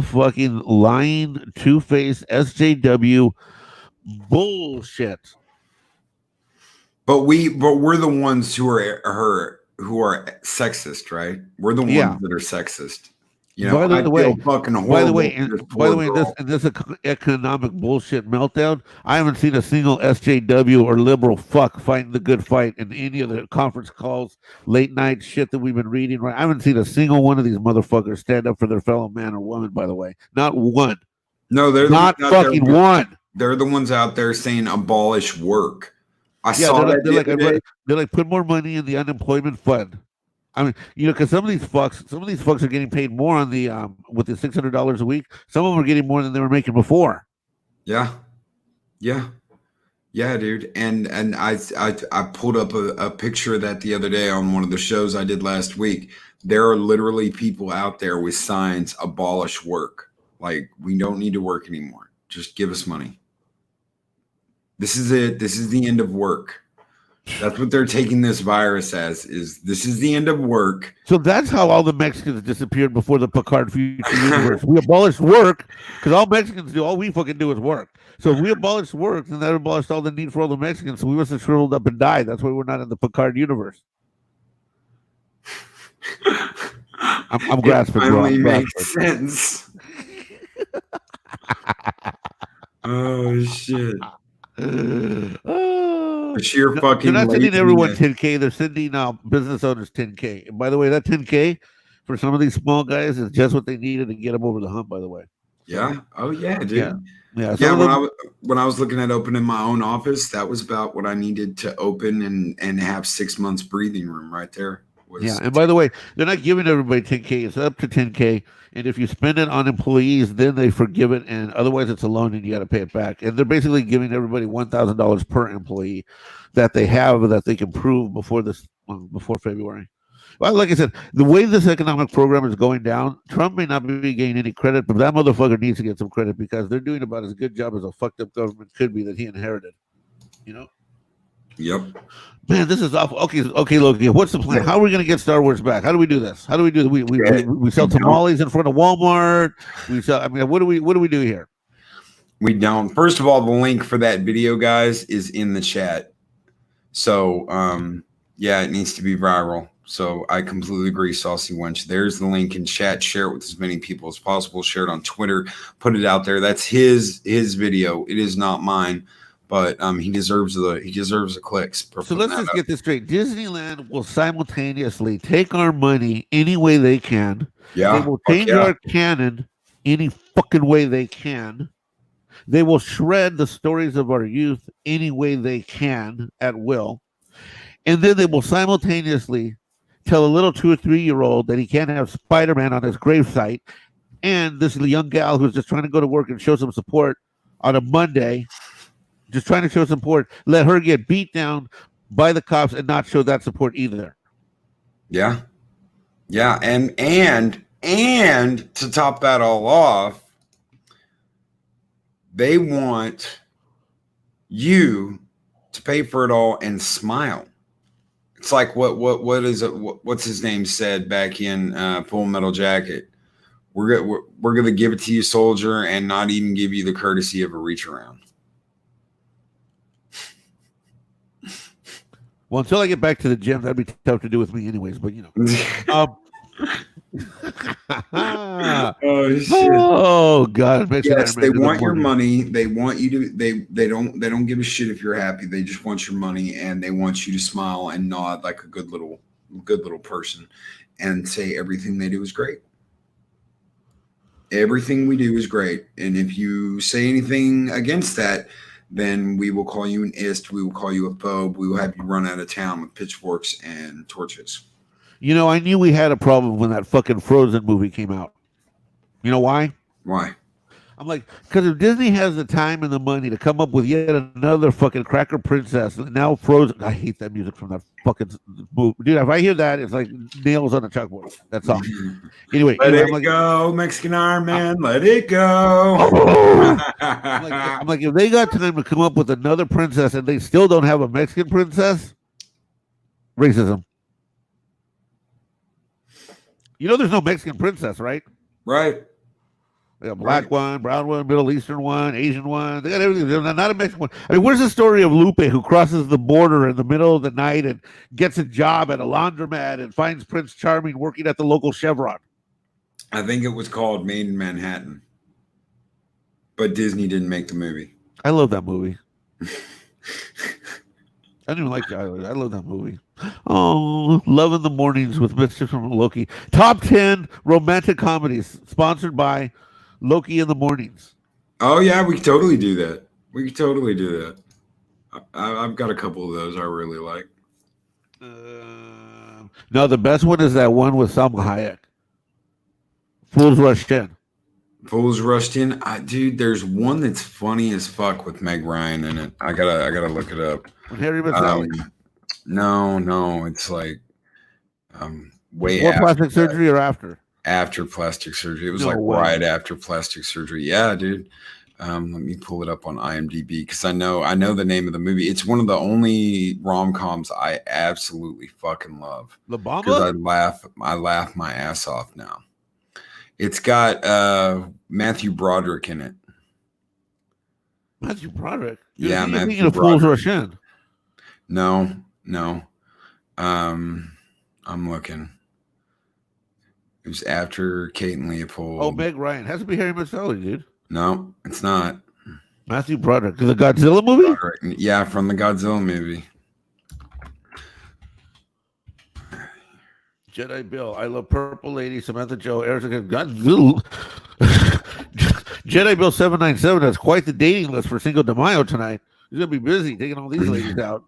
fucking lying, two-faced SJW bullshit. But we're the ones who are sexist, right? We're the ones that are sexist. You know, by the way, in this economic bullshit meltdown, I haven't seen a single SJW or liberal fuck fighting the good fight in any of the conference calls, late night shit that we've been reading. Right, I haven't seen a single one of these motherfuckers stand up for their fellow man or woman. By the way, not one. No, they're not fucking one. They're the ones out there saying abolish work. I saw that. They're like, put more money in the unemployment fund. I mean, you know, because some of these fucks are getting paid more on the with the $600 a week. Some of them are getting more than they were making before. Yeah, dude. And I pulled up a picture of that the other day on one of the shows I did last week. There are literally people out there with signs abolish work. Like, we don't need to work anymore. Just give us money. This is it. This is the end of work. That's what they're taking this virus as, is this is the end of work. So that's how all the Mexicans disappeared before the Picard future universe. We abolished work because all Mexicans do, all we fucking do is work. So if we abolished work, then that abolished all the need for all the Mexicans. So we must have shriveled up and died. That's why we're not in the Picard universe. I'm grasping. It finally makes sense. Oh shit. The sheer fucking. They're not sending everyone 10K. They're sending business owners 10K. And by the way, that 10K for some of these small guys is just what they needed to get them over the hump. By the way. Yeah. Oh yeah, dude. Yeah. When I was looking at opening my own office, that was about what I needed to open and have 6 months breathing room right there. And by the way, they're not giving everybody 10K. It's up to 10K. And if you spend it on employees, then they forgive it. And otherwise, it's a loan and you got to pay it back. And they're basically giving everybody $1,000 per employee that they have that they can prove before February. Well, like I said, the way this economic program is going down, Trump may not be getting any credit, but that motherfucker needs to get some credit because they're doing about as good job as a fucked up government could be that he inherited. You know? Yep. Man, this is awful. Okay, Loki. What's the plan? How are we going to get Star Wars back? How do we do this? How do we do this? We sell tamales in front of Walmart. We sell. I mean, what do we do here? We don't. First of all, the link for that video, guys, is in the chat. So, yeah, it needs to be viral. So I completely agree, Saucy Wench. There's the link in chat. Share it with as many people as possible. Share it on Twitter. Put it out there. That's his video. It is not mine. But he deserves the clicks. So let's just get this straight. Disneyland will simultaneously take our money any way they can. Yeah. They will change our canon any fucking way they can. They will shred the stories of our youth any way they can at will. And then they will simultaneously tell a little 2 or 3 year old that he can't have Spider-Man on his gravesite. And this young gal who's just trying to go to work and show some support on a Monday, just trying to show support, let her get beat down by the cops and not show that support either. Yeah. Yeah. And to top that all off, they want you to pay for it all and smile. It's like what is it? What's his name said back in Full Metal Jacket? We're gonna give it to you, soldier, and not even give you the courtesy of a reach around. Well, until I get back to the gym, that'd be tough to do with me anyways, but you know. Oh shit. Oh God. Yes, they want your money. They want you to they don't give a shit if you're happy. They just want your money and they want you to smile and nod like a good little person. and say everything they do is great. Everything we do is great. And if you say anything against that, then we will call you an ist. We will call you a phobe. We will have you run out of town with pitchforks and torches. You know, I knew we had a problem when that fucking Frozen movie came out. You know why? Why? I'm like, because if Disney has the time and the money to come up with yet another fucking cracker princess, now Frozen. I hate that music from that fucking movie, dude. If I hear that, it's like nails on a chalkboard. That's all. Anyway, let it I'm like, go, Mexican Iron Man. Let it go. I'm like, if they got time to come up with another princess and they still don't have a Mexican princess, racism. You know, there's no Mexican princess, right? Right. They got a black one, brown one, Middle Eastern one, Asian one. They got everything. They're not a Mexican one. I mean, where's the story of Lupe who crosses the border in the middle of the night and gets a job at a laundromat and finds Prince Charming working at the local Chevron? I think it was called Made in Manhattan. But Disney didn't make the movie. I love that movie. I don't even like that. I love that movie. Oh, Love in the Mornings with Mischief from Loki. Top 10 romantic comedies sponsored by Loki in the Mornings. Oh, yeah, we could totally do that. We could totally do that. I've got a couple of those I really like. No, the best one is that one with Salma Hayek. Fools Rush In. Fools Rushed In. Dude, there's one that's funny as fuck with Meg Ryan in it. I gotta look it up. With Harry Met Sally. No, it's like way before after plastic surgery or after? After plastic surgery. It was No like way. right after plastic surgery. Yeah, dude. Let me pull it up on IMDb because I know the name of the movie. It's one of the only rom-coms I absolutely fucking love. La Bamba? Because I laugh my ass off now. It's got Matthew Broderick in it. Matthew Broderick? Yeah, You're Matthew thinking of Fools Rush In. No. I'm looking. It was after Kate and Leopold. Oh, Meg Ryan. Has to be Harry Met Sally, dude. No, it's not. Matthew Broderick. The Godzilla movie? Yeah, from the Godzilla movie. Jedi Bill. I Love Purple Lady. Samantha Joe. Erica Godzilla. Jedi Bill 797 has quite the dating list for Cinco de Mayo tonight. He's going to be busy taking all these ladies out.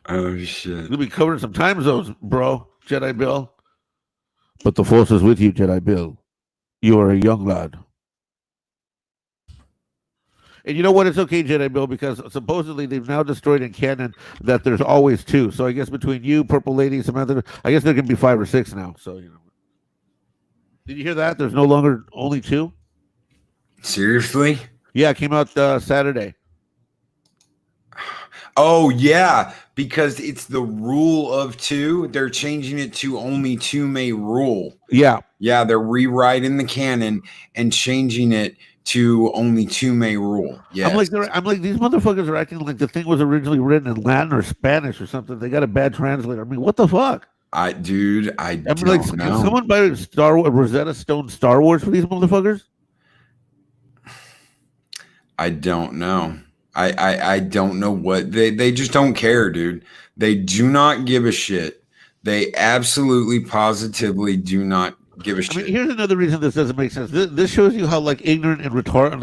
Oh, shit. He's going to be covering some time zones, bro. Jedi Bill. But the force is with you, Jedi Bill. You are a young lad. And you know what? It's okay, Jedi Bill, because supposedly they've now destroyed in canon that there's always two. So I guess between you, Purple Lady, some other, I guess there can be 5 or 6 now. So, you know. Did you hear that? There's no longer only 2? Seriously? Yeah, it came out Saturday. Oh, yeah, because it's the rule of 2. They're changing it to only 2 may rule. Yeah. Yeah, they're rewriting the canon and changing it to only 2 may rule. Yeah. I'm like, these motherfuckers are acting like the thing was originally written in Latin or Spanish or something. They got a bad translator. I mean, what the fuck? I don't like, know. Can someone buy Rosetta Stone Star Wars for these motherfuckers? I don't know. I don't know what they just don't care, dude. They do not give a shit. They absolutely positively do not give a shit. I mean, here's another reason this doesn't make sense. This shows you how like ignorant and retarded.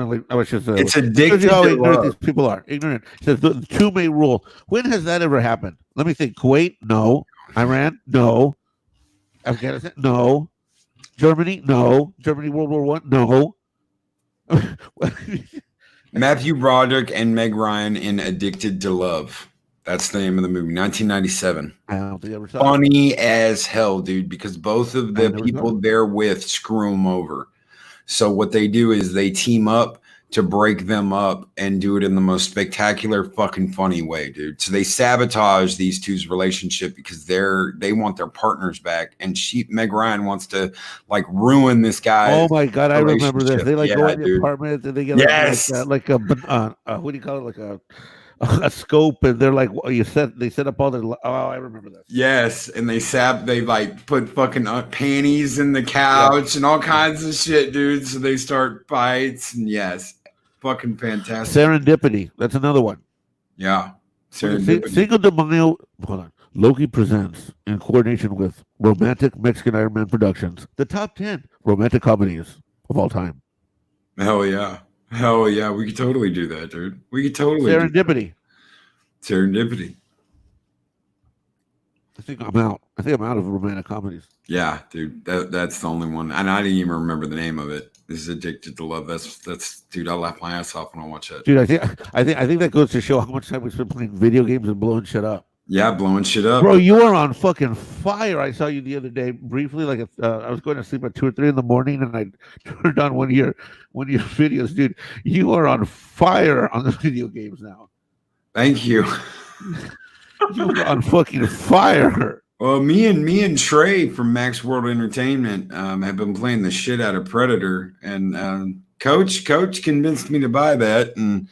It's addictive. Shows you how ignorant these people are. Ignorant. It says the 2 may rule. When has that ever happened? Let me think. Kuwait? No. Iran? No. Afghanistan? No. Germany? No. Germany World War I? No. Matthew Broderick and Meg Ryan in Addicted to Love. That's the name of the movie. 1997. I don't think I ever saw it. Funny as hell, dude, because both of the people they're with screw them over. So what they do is they team up to break them up and do it in the most spectacular fucking funny way, dude. So they sabotage these two's relationship because they want their partners back, and Meg Ryan wants to like ruin this guy. Oh my god, I remember this. They like go in the dude. apartment and they get Yes. like a what do you call it, like a scope, and they're like, well, they set up all the. Oh, I remember this. Yes, and they like put fucking panties in the couch and all kinds of shit, dude. So they start fights, and yes, fucking fantastic. Serendipity. That's another one. Yeah, Serendipity. Cinco de Mayo. Hold on. Loki presents, in coordination with Romantic Mexican Iron Man Productions, the top 10 romantic comedies of all time. Hell yeah. Hell yeah. We could totally do that, dude. We could totally Serendipity. Serendipity. I think I'm out. I think I'm out of romantic comedies. Yeah, dude. That's the only one. And I didn't even remember the name of it. This is Addicted to Love. That's dude, I laugh my ass off when I watch that. Dude, I think that goes to show how much time we spend playing video games and blowing shit up. Yeah, blowing shit up. Bro, you are on fucking fire. I saw you the other day briefly. Like I was going to sleep at 2 or 3 in the morning, and I turned on one of your videos, dude. You are on fire on the video games now. Thank you. You are on fucking fire. Well, me and Trey from Max World Entertainment have been playing the shit out of Predator, and Coach convinced me to buy that, and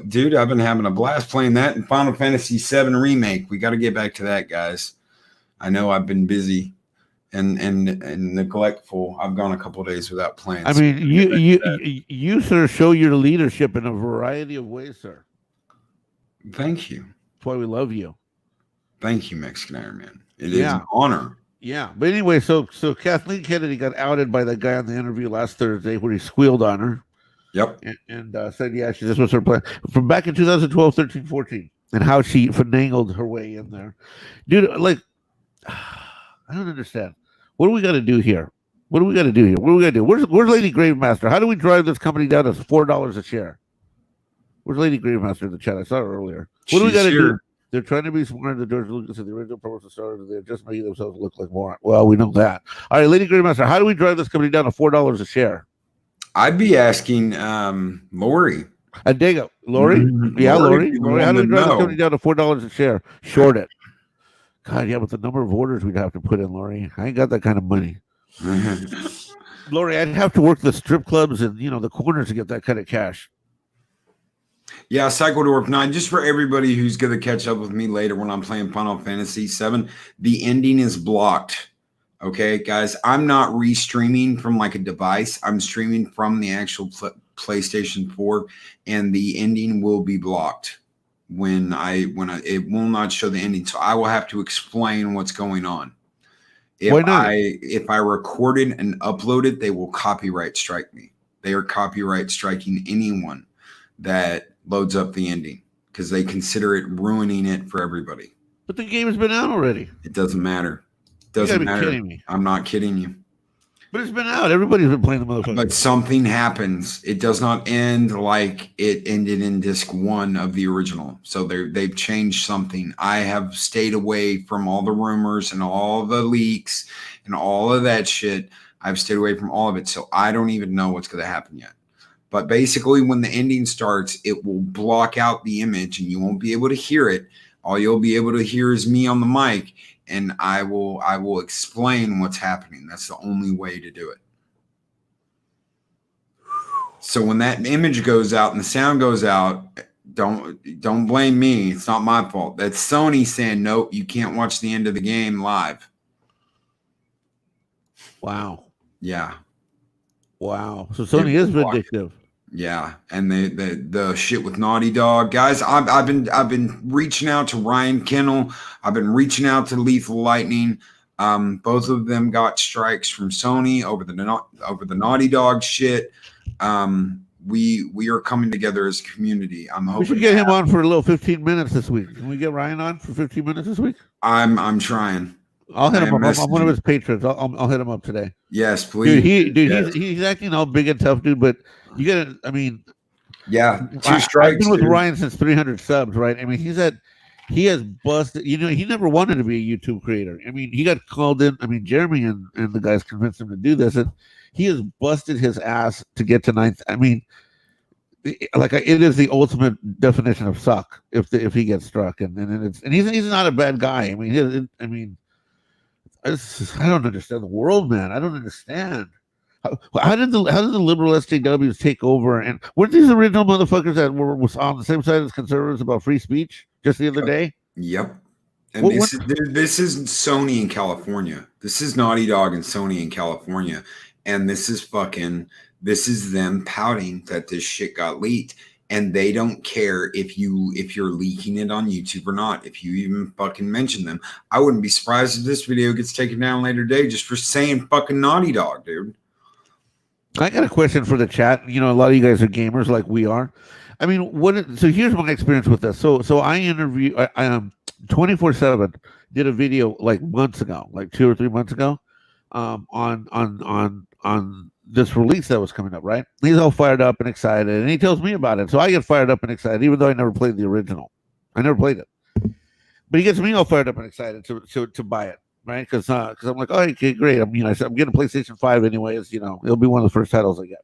dude, I've been having a blast playing that and Final Fantasy VII Remake. We got to get back to that, guys. I know I've been busy and neglectful. I've gone a couple of days without playing. I mean, you sir show your leadership in a variety of ways, sir. Thank you. That's why we love you. Thank you, Mexican Iron Man. It is an honor. Yeah, but anyway, so Kathleen Kennedy got outed by that guy on the interview last Thursday where he squealed on her. Yep. And said, this was her plan from back in 2012, 13, 14, and how she finagled her way in there. Dude, like, I don't understand. What do we got to do here? What do we got to do here? What do we got to do? Where's Lady Gravemaster? How do we drive this company down to $4 a share? Where's Lady Gravemaster in the chat? I saw her earlier. What do we got to do? They're trying to be smarter than George Lucas and the original purpose started. They're just making themselves look like morons. Well, we know that. All right, Lady Gravemaster, how do we drive this company down to $4 a share? I'd be asking Lori. And Dago, Lori? Yeah, Lori. How do we drive this company down to $4 a share? Short it. God, yeah, but the number of orders we'd have to put in, Lori. I ain't got that kind of money. Lori, I'd have to work the strip clubs and, the corners to get that kind of cash. Yeah, Cycle to Work 9. Just for everybody who's going to catch up with me later when I'm playing Final Fantasy VII, the ending is blocked. Okay, guys, I'm not restreaming from like a device. I'm streaming from the actual PlayStation 4, and the ending will be blocked when it will not show the ending. So I will have to explain what's going on. If I record it and upload it, they will copyright strike me. They are copyright striking anyone that loads up the ending because they consider it ruining it for everybody. But the game has been out already. It doesn't matter. Doesn't matter. Kidding me. I'm not kidding you. But it's been out. Everybody's been playing the motherfucker. But something happens. It does not end like it ended in disc 1 of the original. So they've changed something. I have stayed away from all the rumors and all the leaks and all of that shit. I've stayed away from all of it. So I don't even know what's going to happen yet. But basically, when the ending starts, it will block out the image and you won't be able to hear it. All you'll be able to hear is me on the mic. And I will explain what's happening. That's the only way to do it. So when that image goes out and the sound goes out, don't blame me. It's not my fault. That's Sony saying, nope, you can't watch the end of the game live. Wow. Yeah. Wow. So Sony is vindictive. Yeah, and the shit with Naughty Dog, guys. I've been reaching out to Ryan Kennel. I've been reaching out to Lethal Lightning. Both of them got strikes from Sony over the Naughty Dog shit. We are coming together as a community. I'm hoping we should get him on for a little 15 minutes this week. Can we get Ryan on for 15 minutes this week? I'm trying. I'll hit him up. I'm one of his patrons. I'll hit him up today. Yes, please. He's acting all big and tough, dude. But you gotta, I mean, yeah, 2 strikes. I've been with Ryan since 300 subs, right? I mean, he has busted. He never wanted to be a YouTube creator. I mean, he got called in. I mean, Jeremy and the guys convinced him to do this, and he has busted his ass to get to 9th. I mean, it is the ultimate definition of suck if he gets struck, and he's not a bad guy. I mean, I don't understand the world, man. I don't understand. How did the liberal SJWs take over? And weren't these original motherfuckers that were on the same side as conservatives about free speech just the other day? Yep. And this is Sony in California. This is Naughty Dog and Sony in California. And this is them pouting that this shit got leaked. and they don't care if you're leaking it on YouTube or not. If you even fucking mention them, I wouldn't be surprised if this video gets taken down later today just for saying fucking Naughty Dog, dude. I got a question for the chat. You know, a lot of you guys are gamers like we are. I mean, so here's my experience with this. So I 24/7 did a video like months ago, like 2 or 3 months ago, on this release that was coming up, right? He's all fired up and excited, and he tells me about it. So I get fired up and excited, even though I never played the original. I never played it, but he gets me all fired up and excited to buy it, right? Because I'm like, oh, okay, great. I'm getting a PlayStation 5 anyways. You know, it'll be one of the first titles I get.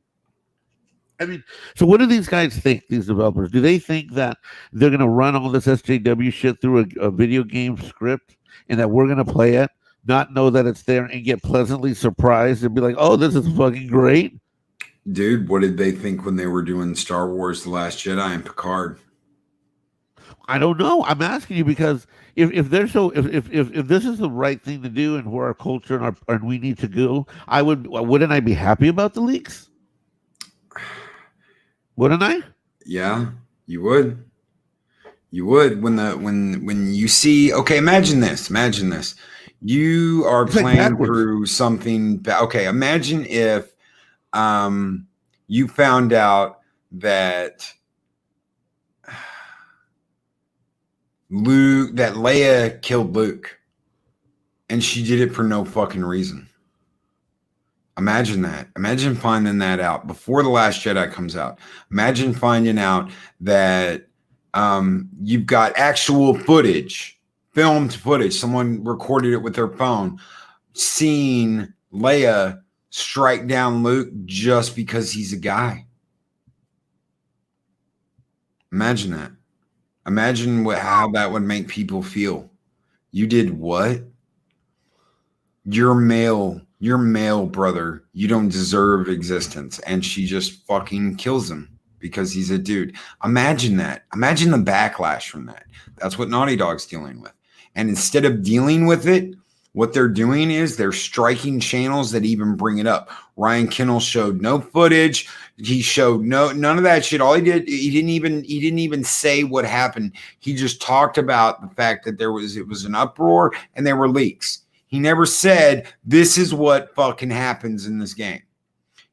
I mean, so what do these guys think? These developers, do they think that they're going to run all this SJW shit through a video game script, and that we're going to play it, not know that it's there, and get pleasantly surprised and be like, oh, this is fucking great? Dude, what did they think when they were doing Star Wars The Last Jedi and Picard? I don't know. I'm asking you because if this is the right thing to do and where our culture and we need to go, wouldn't I be happy about the leaks? Wouldn't I? Yeah, you would. You would when you see. Okay, imagine this. You are playing through something. Okay, imagine if you found out that Leia killed Luke, and she did it for no fucking reason. Imagine that. Imagine finding that out before The Last Jedi comes out. Imagine finding out that you've got actual footage, filmed footage. Someone recorded it with their phone, seeing Leia strike down Luke just because he's a guy. Imagine that. Imagine how that would make people feel. You did what? You're male, brother. You don't deserve existence. And she just fucking kills him because he's a dude. Imagine that. Imagine the backlash from that. That's what Naughty Dog's dealing with. And instead of dealing with it, what they're doing is they're striking channels that even bring it up. Ryan Kinnell showed no footage. He showed none of that shit. All he did, he didn't even say what happened. He just talked about the fact that it was an uproar and there were leaks. He never said this is what fucking happens in this game.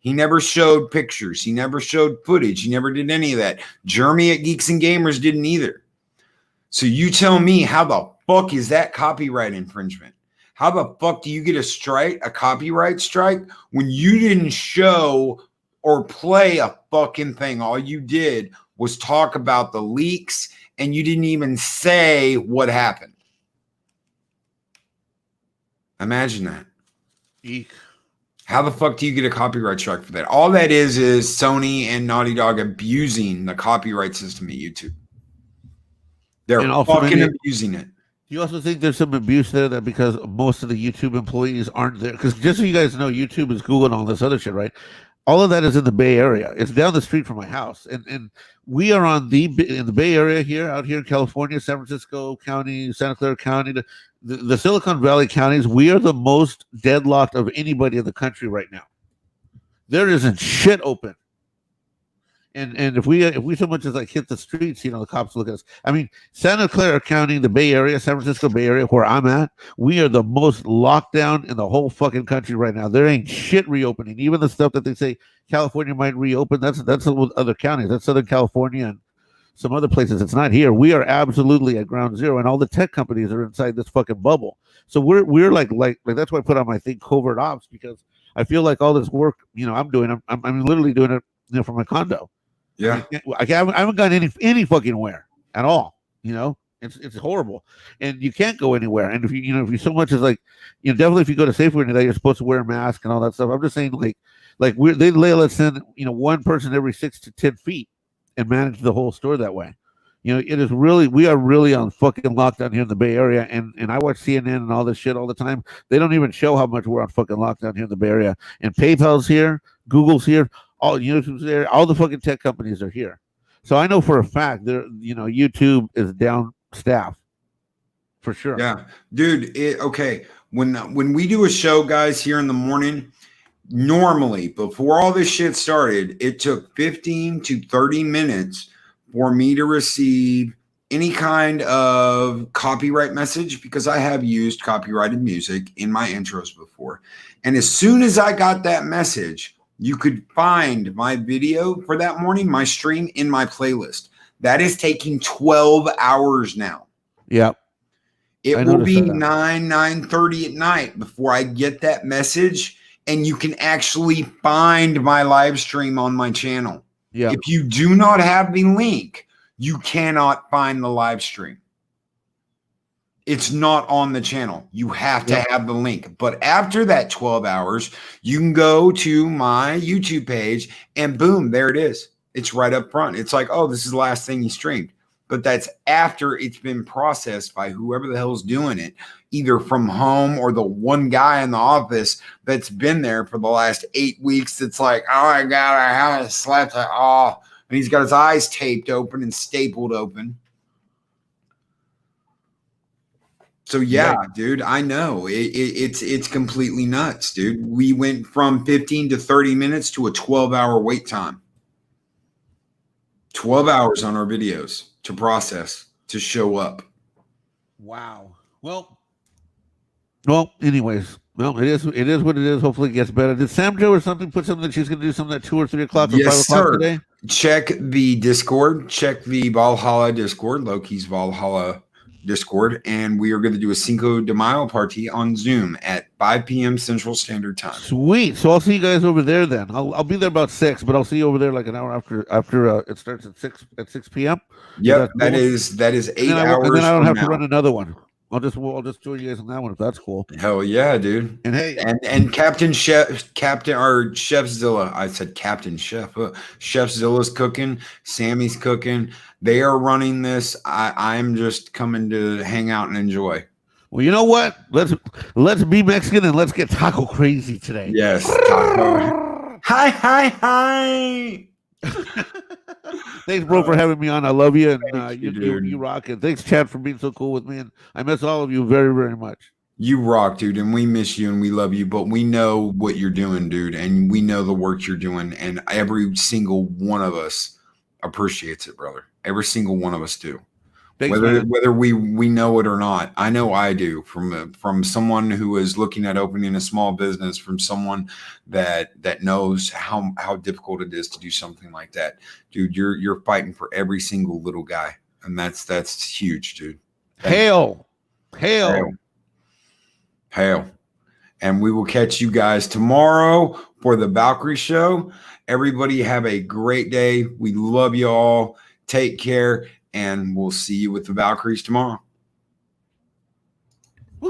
He never showed pictures. He never showed footage. He never did any of that. Jeremy at Geeks and Gamers didn't either. So you tell me, how the fuck is that copyright infringement? How the fuck do you get a copyright strike when you didn't show or play a fucking thing? All you did was talk about the leaks and you didn't even say what happened. Imagine that. Eek. How the fuck do you get a copyright strike for that? All that is Sony and Naughty Dog abusing the copyright system at YouTube. They're fucking abusing it. You also think there's some abuse there that because most of the YouTube employees aren't there? Because just so you guys know, YouTube is Google and all this other shit, right? All of that is in the Bay Area. It's down the street from my house. And we are in the Bay Area here, out here in California, San Francisco County, Santa Clara County, the Silicon Valley counties. We are the most deadlocked of anybody in the country right now. There isn't shit open. And if we so much as like hit the streets, you know, the cops look at us. I mean, Santa Clara County, the Bay Area, San Francisco Bay Area, where I'm at, we are the most locked down in the whole fucking country right now. There ain't shit reopening. Even the stuff that they say California might reopen, that's with other counties. That's Southern California and some other places. It's not here. We are absolutely at ground zero, and all the tech companies are inside this fucking bubble. So we're like that's why I put on my thing covert ops, because I feel like all this work, you know, I'm doing. I'm literally doing it, you know, from my condo. Yeah, I haven't gone any fucking where at all. You know, it's horrible, and you can't go anywhere. And if you so much as like, you know, definitely if you go to Safeway today, you're supposed to wear a mask and all that stuff. I'm just saying, like they let us in, you know, one person every 6 to 10 feet and manage the whole store that way. You know, it is really, we are really on fucking lockdown here in the Bay Area, and I watch CNN and all this shit all the time. They don't even show how much we're on fucking lockdown here in the Bay Area. And PayPal's here, Google's here. All YouTube's there, all the fucking tech companies are here. So I know for a fact that, you know, YouTube is down staff for sure. Yeah, dude. Okay, when we do a show, guys, here in the morning, normally before all this shit started, it took 15 to 30 minutes for me to receive any kind of copyright message, because I have used copyrighted music in my intros before. And as soon as I got that message, you could find my video for that morning, my stream, in my playlist. That is taking 12 hours now. Yeah. It will be 9:30 at night before I get that message, and you can actually find my live stream on my channel. Yeah. If you do not have the link, you cannot find the live stream. It's not on the channel. You have to have the link. But after that 12 hours, you can go to my YouTube page and boom, there it is. It's right up front. It's like, oh, this is the last thing you streamed. But that's after it's been processed by whoever the hell's doing it, either from home or the one guy in the office that's been there for the last 8 weeks. That's like, oh my God, I haven't slept at all. And he's got his eyes taped open and stapled open. So yeah, dude, I know it's completely nuts, dude. We went from 15 to 30 minutes to a 12-hour wait time. 12 hours on our videos to process, to show up. Wow. Well, anyways, it is what it is. Hopefully it gets better. Did Sam Joe or something put something that she's going to do something at 2 or 3 o'clock or 5 o'clock today? Check the Discord. Check the Valhalla Discord, Loki's Valhalla Discord, and we are going to do a Cinco de Mayo party on Zoom at 5 p.m. Central Standard Time. Sweet. So I'll see you guys over there then. I'll be there about 6, but I'll see you over there like an hour after it starts at 6 p.m. Yep, that is 8 hours. And then I don't have to run another one. I'll just join you guys on that one if that's cool. Hell yeah, dude. And hey, and Chefzilla. I said Captain Chef. Chefzilla's cooking. Sammy's cooking. They are running this. I'm just coming to hang out and enjoy. Well, you know what? Let's be Mexican and let's get taco crazy today. Yes, taco. Hi. Thanks, bro, for having me on. I love you, and you rock it. Thanks, Chad, for being so cool with me, and I miss all of you very, very much. You rock, dude, and we miss you and we love you, but we know what you're doing, dude, and we know the work you're doing, and every single one of us appreciates it, brother. Every single one of us do. Thanks, whether we know it or not. I know I do, from someone who is looking at opening a small business, from someone that knows how difficult it is to do something like that. Dude, you're fighting for every single little guy, and that's huge, dude. Hail. And we will catch you guys tomorrow for the Valkyrie show. Everybody have a great day. We love you all. Take care. And we'll see you with the Valkyries tomorrow.